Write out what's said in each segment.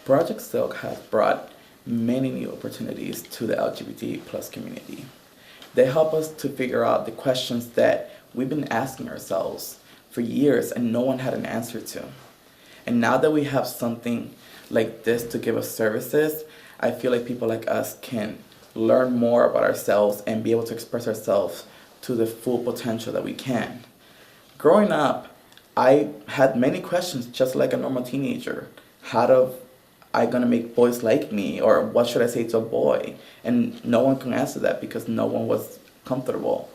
Project Silk has brought many new opportunities to the LGBT plus community. They help us to figure out the questions that we've been asking ourselves for years and no one had an answer to. And now that we have something like this to give us services, I feel like people like us can learn more about ourselves and be able to express ourselves to the full potential that we can. Growing up, I had many questions just like a normal teenager. How do I gonna make boys like me? Or what should I say to a boy? And no one can answer that because no one was comfortable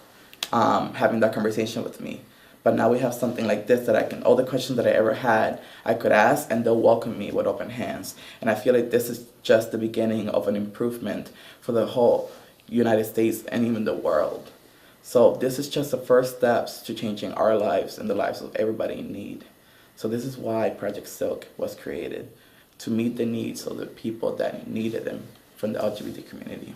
having that conversation with me. But now we have something like this that all the questions that I ever had, I could ask and they'll welcome me with open hands. And I feel like this is just the beginning of an improvement for the whole United States and even the world. So this is just the first steps to changing our lives and the lives of everybody in need. So this is why Project Silk was created, to meet the needs of the people that needed them from the LGBT community.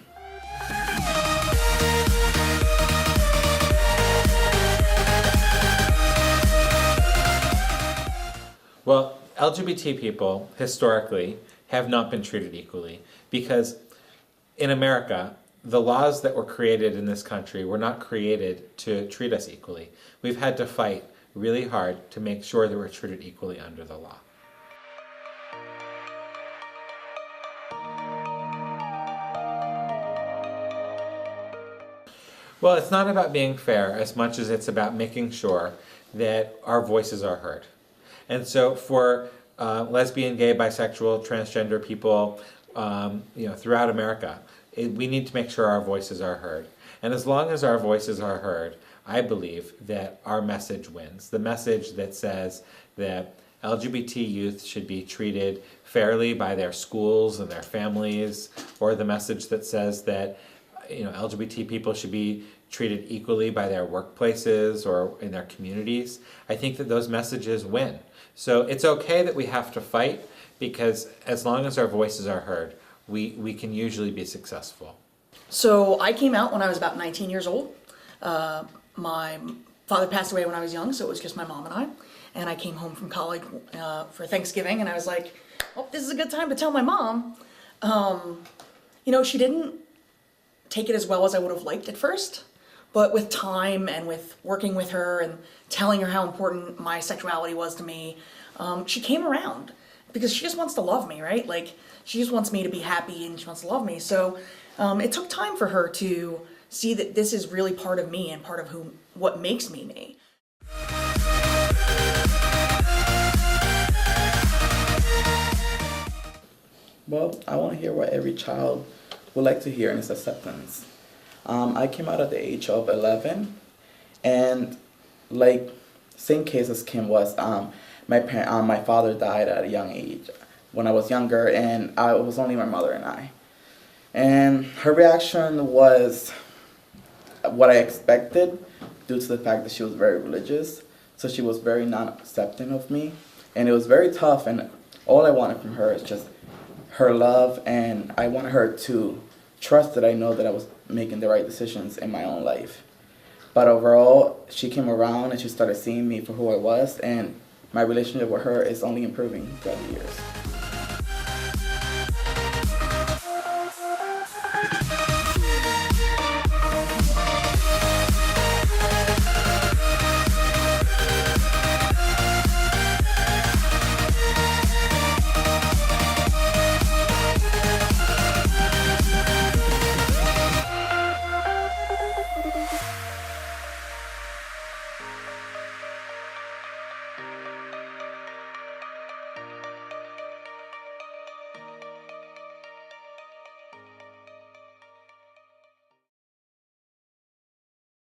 Well, LGBT people, historically, have not been treated equally because in America, the laws that were created in this country were not created to treat us equally. We've had to fight really hard to make sure that we're treated equally under the law. Well, it's not about being fair as much as it's about making sure that our voices are heard. And so for lesbian, gay, bisexual, transgender people throughout America, we need to make sure our voices are heard. And as long as our voices are heard, I believe that our message wins. The message that says that LGBT youth should be treated fairly by their schools and their families, or the message that says that LGBT people should be treated equally by their workplaces or in their communities. I think that those messages win. So it's okay that we have to fight, because as long as our voices are heard, we can usually be successful. So I came out when I was about 19 years old. My father passed away when I was young, so it was just my mom and I. And I came home from college for Thanksgiving, and I was like, oh, this is a good time to tell my mom. She didn't take it as well as I would have liked at first, but with time and with working with her and telling her how important my sexuality was to me, she came around, because she just wants to love me, right? Like, she just wants me to be happy and she wants to love me. So it took time for her to see that this is really part of me and part of what makes me me. Well, I want to hear what every child would like to hear in its acceptance. I came out at the age of 11, and same case as Kim was, my father died at a young age when I was younger, and it was only my mother and I. And her reaction was what I expected, due to the fact that she was very religious. So she was very non-accepting of me, and it was very tough, and all I wanted from her is just her love, and I wanted her to trust that I know that I was making the right decisions in my own life. But overall, she came around and she started seeing me for who I was, and my relationship with her is only improving throughout the years.